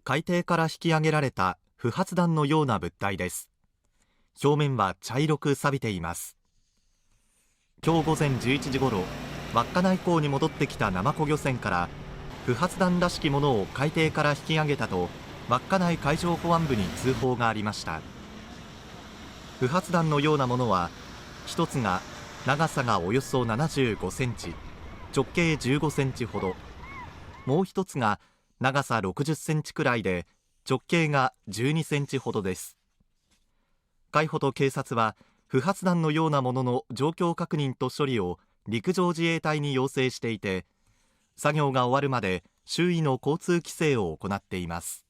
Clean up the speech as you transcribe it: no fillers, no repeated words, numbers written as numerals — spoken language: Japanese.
海底から引き上げられた不発弾のような物体です。表面は茶色く錆びています。今日午前11時ごろ、稚内港に戻ってきたナマコ漁船から不発弾らしきものを海底から引き上げたと稚内海上保安部に通報がありました。不発弾のようなものは、一つが長さがおよそ75センチ、直径15センチほど、もう一つが長さ60センチくらいで直径が12センチほどです。海保と警察は不発弾のようなものの状況確認と処理を陸上自衛隊に要請していて、作業が終わるまで周囲の交通規制を行っています。